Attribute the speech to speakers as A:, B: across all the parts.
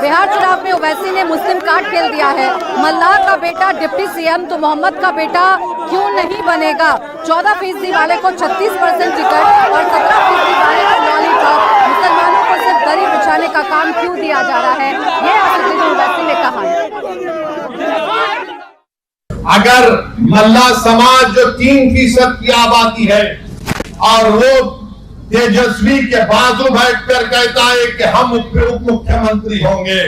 A: बिहार चुनाव में ओवैसी ने मुस्लिम कार्ड खेल दिया है। मल्लाह का बेटा डिप्टी सीएम तो मोहम्मद का बेटा क्यों नहीं बनेगा। 14% वाले को 36% टिकट और 17% वाले को लॉलीपॉप। मुसलमानों को सिर्फ दरी बिछाने का काम क्यों दिया जा रहा है, ये असदुद्दीन ओवैसी ने कहा।
B: अगर मल्ला समाज जो 3% की आबादी है और वो तेजस्वी के बाजू बैठकर कहता है कि हम उप मुख्यमंत्री होंगे,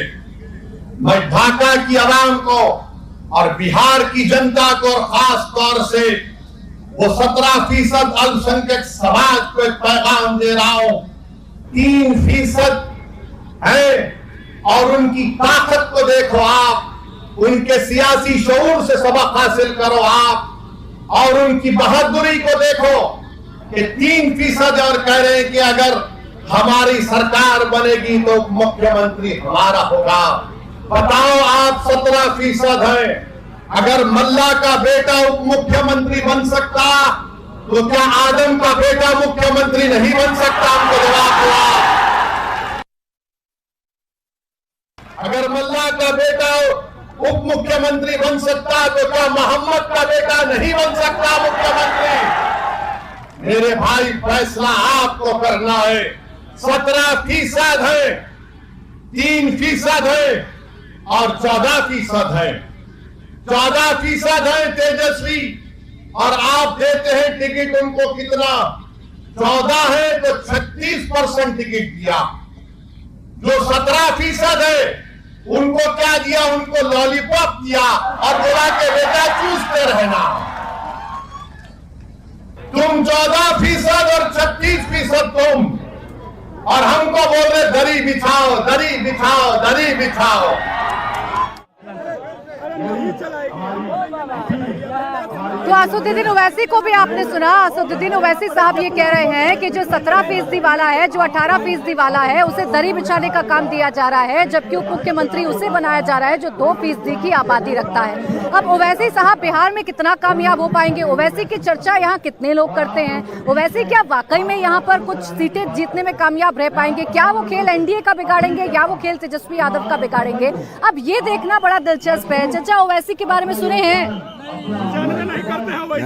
B: मैं ढाका की आवाम को और बिहार की जनता को और खास तौर से वो 17% अल्पसंख्यक समाज को एक पैगाम दे रहा हूं। 3% है और उनकी ताकत को देखो आप, उनके सियासी शऊर से सबक हासिल करो आप और उनकी बहादुरी को देखो कि 3% और कह रहे हैं कि अगर हमारी सरकार बनेगी तो मुख्यमंत्री हमारा होगा। बताओ आप 17% है, अगर मल्ला का बेटा उप मुख्यमंत्री बन सकता तो क्या आदम का बेटा मुख्यमंत्री नहीं बन सकता? हमको जवाब दो। अगर मल्ला का बेटा उप मुख्यमंत्री बन सकता तो क्या मोहम्मद का बेटा नहीं बन सकता मुख्यमंत्री? मेरे भाई फैसला आपको करना है। 17% है, 3% है और 14% है। 14% है तेजस्वी और आप देते हैं टिकट उनको कितना? 14 है तो 36% टिकट दिया। जो 17% है उनको क्या दिया? उनको लॉलीपॉप दिया और बोला कि बेटा चूसते रहना। तुम 14% और 36% तुम, और हमको बोल रहे दरी बिछाओ, दरी बिछाओ, दरी बिछाओ।
A: तो असदुद्दीन ओवैसी को भी आपने सुना। असदुद्दीन ओवैसी साहब ये कह रहे हैं कि जो 17% वाला है, जो 18% वाला है, उसे दरी बिछाने का काम दिया जा रहा है, जबकि उप मुख्यमंत्री उसे बनाया जा रहा है जो 2% की आबादी रखता है। अब ओवैसी साहब बिहार में कितना कामयाब हो पाएंगे? ओवैसी की चर्चा यहाँ कितने लोग करते हैं? ओवैसी क्या वाकई में यहाँ पर कुछ सीटें जीतने में कामयाब रह पाएंगे? क्या वो खेल एनडीए का बिगाड़ेंगे या वो खेल तेजस्वी यादव का बिगाड़ेंगे? अब ये देखना बड़ा दिलचस्प है। चाचा ओवैसी के बारे में सुने हैं?
C: नहीं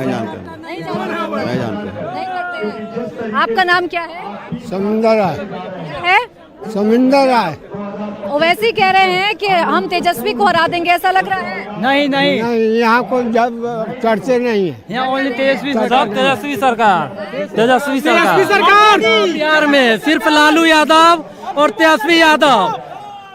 C: जानते।
A: नहीं करते हैं। आपका नाम क्या है?
C: समिंदर राय
A: है?
C: समिंदर राय।
A: ओवैसी कह रहे हैं कि हम तेजस्वी को हरा देंगे, ऐसा लग रहा है?
D: नहीं नहीं,
C: यहाँ कोई जब चर्चे नहीं है।
D: यहाँ ओनली तेजस्वी सरकार, तेजस्वी सरकार बिहार में सिर्फ लालू यादव और तेजस्वी यादव।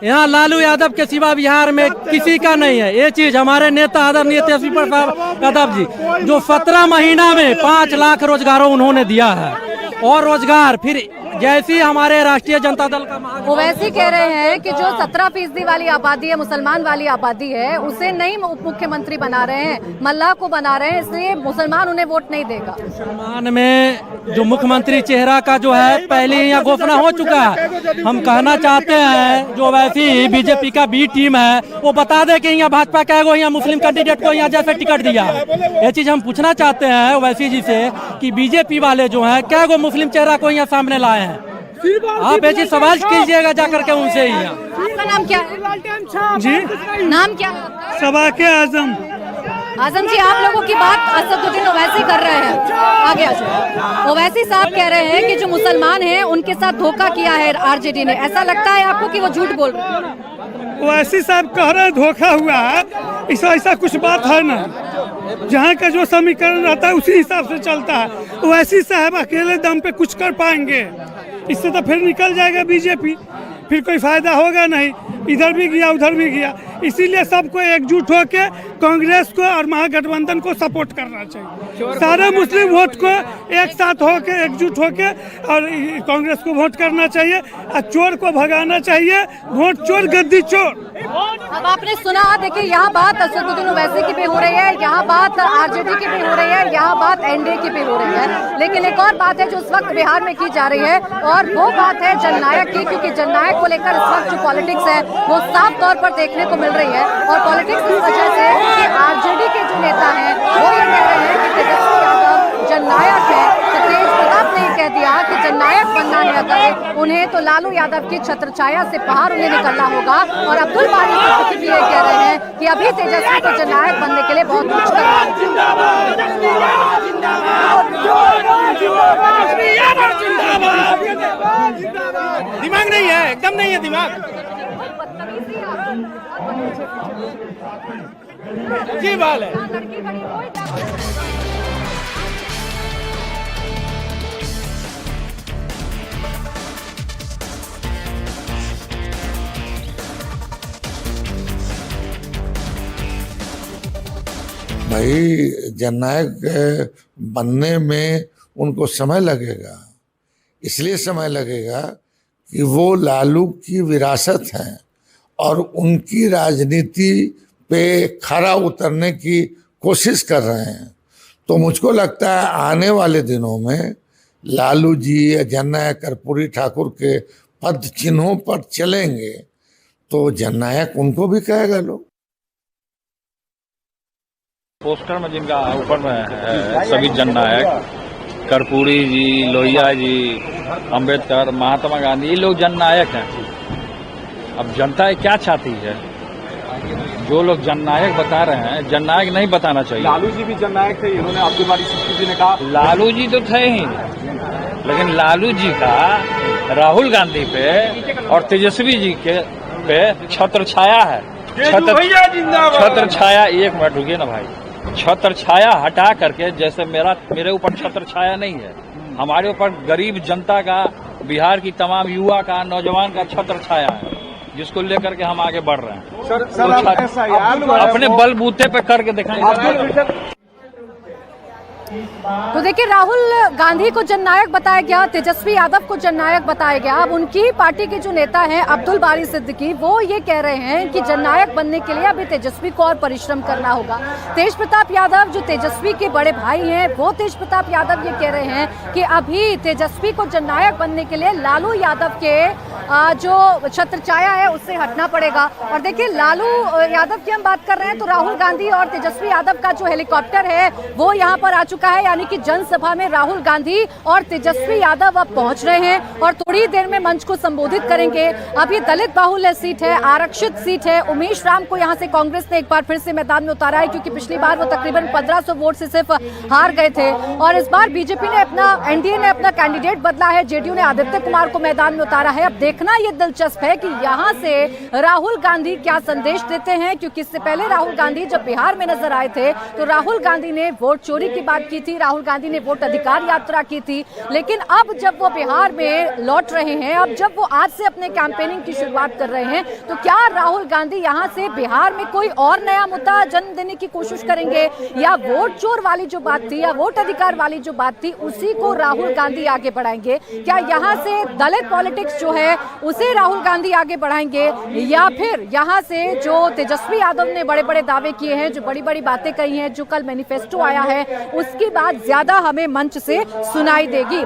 D: यहाँ लालू यादव के सिवा बिहार में किसी का नहीं है। ये चीज हमारे नेता आदरणीय तेजस्वी प्रसाद यादव जी, जो 17 महीना में 5 लाख रोजगारों उन्होंने दिया है और रोजगार फिर जैसी हमारे राष्ट्रीय जनता दल का
A: ओवैसी कह रहे हैं कि जो 17% वाली आबादी है, मुसलमान वाली आबादी है, उसे नहीं उप मुख्यमंत्री बना रहे हैं, मल्लाह को बना रहे हैं, इसलिए मुसलमान उन्हें वोट नहीं देगा।
D: मुसलमान में जो मुख्यमंत्री चेहरा का जो है पहले ही यहाँ घोषणा हो चुका है। हम कहना चाहते हैं जो वैसी बीजेपी का बी टीम है वो बता दे कि यहाँ भाजपा का यहाँ मुस्लिम कैंडिडेट को यहाँ जैसे टिकट दिया है। ये चीज हम पूछना चाहते हैं ओवैसी जी से कि बीजेपी वाले जो है क्या वो मुस्लिम चेहरा को यहाँ सामने लाए हैं। आप ऐसी सवाल कीजिएगा जाकर के उनसे ही।
A: आपका नाम क्या है
D: जी?
A: नाम क्या है?
D: सबाके आजम।
A: आजम जी, आप लोगों की बात असदुद्दीन ओवैसी कर रहे हैं। आगे आ जाओ। ओवैसी साहब कह रहे हैं कि जो मुसलमान हैं उनके साथ धोखा किया है आरजेडी ने। ऐसा लगता है आपको कि वो झूठ बोल रहे हैं?
E: ओवैसी साहब कह रहे हैं धोखा हुआ है, ऐसा कुछ बात है ना। जहाँ का जो समीकरण रहता है उसी हिसाब से चलता है। ओवैसी साहब अकेले दम पे कुछ कर पाएंगे? इससे तो फिर निकल जाएगा बीजेपी, फिर कोई फायदा होगा नहीं। इधर भी गया उधर भी गया, इसीलिए सबको एकजुट होकर कांग्रेस को और महागठबंधन को सपोर्ट करना चाहिए। सारे मुस्लिम वोट को एक साथ होकर एकजुट होकर और कांग्रेस को वोट करना चाहिए और चोर को भगाना चाहिए। वोट चोर गद्दी चोर।
A: अब आपने सुना, देखिए यहाँ बात असदुद्दीन ओवैसी की भी हो रही है, यहाँ बात आरजेडी की भी हो रही है, यहाँ बात एनडीए की भी हो रही है। लेकिन एक और बात है जो इस वक्त बिहार में की जा रही है और वो बात है जननायक की, क्योंकि जननायक को लेकर इस वक्त जो पॉलिटिक्स है वो साफ तौर पर देखने को मिल रही है। और पॉलिटिक्स इस वजह से कि आरजेडी के जो नेता हैं वो ये कह रहे हैं कि तेजस्वी यादव जननायक है, तो तेज प्रताप ने कह दिया कि जननायक बनना है अगर उन्हें तो लालू यादव की छत्रछाया से बाहर उन्हें निकलना होगा। और अब्दुल बारी सिद्दीकी भी ये कह रहे हैं कि अभी तेजस्वी को जननायक बनने के लिए बहुत कुछ करना है।
E: दिमाग नहीं है, एकदम नहीं है दिमाग। जी बात है।
F: भाई जननायक बनने में उनको समय लगेगा, इसलिए समय लगेगा कि वो लालू की विरासत है और उनकी राजनीति पे खरा उतरने की कोशिश कर रहे हैं। तो मुझको लगता है आने वाले दिनों में लालू जी या जननायक कर्पूरी ठाकुर के पद चिन्हों पर चलेंगे तो जननायक उनको भी कहेगा लोग।
G: पोस्टर में जिनका ऊपर में है सभी जननायक, कर्पूरी जी, लोहिया जी, अंबेडकर, महात्मा गांधी, ये लोग जननायक हैं। अब जनता क्या चाहती है? जो लोग जननायक बता रहे हैं, जननायक नहीं बताना चाहिए।
H: लालू जी भी जननायक थे, इन्होंने अब्दुल बारी सिद्दीकी जी ने कहा।
G: लालू जी तो थे ही, लेकिन लालू जी का राहुल गांधी पे और तेजस्वी जी के पे छत्र छाया है। छत्र छाया, एक मिनट रुकिए ना भाई। छत्र छाया हटा करके, जैसे मेरे ऊपर छत्र छाया नहीं है, हमारे ऊपर गरीब जनता का, बिहार की तमाम युवा का, नौजवान का छत्र छाया है, जिसको लेकर के हम आगे बढ़ रहे हैं। तो अपने बलबूते पे करके दिखाएंगे।
A: तो देखिए, राहुल गांधी को जननायक बताया गया, तेजस्वी यादव को जननायक बताया गया। अब उनकी पार्टी के जो नेता हैं अब्दुल बारी सिद्दीकी, वो ये कह रहे हैं कि जननायक बनने के लिए अभी तेजस्वी को और परिश्रम करना होगा। तेज प्रताप यादव जो तेजस्वी के बड़े भाई हैं, वो तेज प्रताप यादव ये कह रहे हैं कि अभी तेजस्वी को जननायक बनने के लिए लालू यादव के जो छत्रछाया है उससे हटना पड़ेगा। और देखिए, लालू यादव की हम बात कर रहे हैं तो राहुल गांधी और तेजस्वी यादव का जो हेलीकॉप्टर है वो यहाँ पर आ चुका है, यानी कि जनसभा में राहुल गांधी और तेजस्वी यादव अब पहुंच रहे हैं और थोड़ी देर में मंच को संबोधित करेंगे। अब ये दलित बाहुल्य सीट है, आरक्षित सीट है। उमेश राम को यहाँ से कांग्रेस ने एक बार फिर से मैदान में उतारा है, क्योंकि पिछली बार वो तकरीबन 1500 वोट से सिर्फ हार गए थे। और इस बार बीजेपी ने एनडीए ने अपना कैंडिडेट बदला है, जेडीयू ने आदित्य कुमार को मैदान में उतारा है। अब देखना ये दिलचस्प है कि यहाँ से राहुल गांधी क्या संदेश देते हैं, क्योंकि इससे पहले राहुल गांधी जब बिहार में नजर आए थे तो राहुल गांधी ने वोट चोरी की बात की थी, राहुल गांधी ने वोट अधिकार यात्रा की थी। लेकिन अब जब वो बिहार में लौट रहे हैं, अब जब वो आज से अपने कैंपेनिंग की शुरुआत कर रहे हैं, तो क्या राहुल गांधी यहाँ से बिहार में कोई और नया मुद्दा जन्म देने की कोशिश करेंगे, या वोट चोर वाली जो बात थी या वोट अधिकार वाली जो बात थी उसी को राहुल गांधी आगे बढ़ाएंगे? क्या यहाँ से दलित पॉलिटिक्स जो है उसे राहुल गांधी आगे बढ़ाएंगे, या फिर यहाँ से जो तेजस्वी यादव ने बड़े बड़े दावे किए हैं, जो बड़ी बड़ी बातें कही हैं, जो कल मैनिफेस्टो आया है, उसकी बात ज्यादा हमें मंच से सुनाई देगी?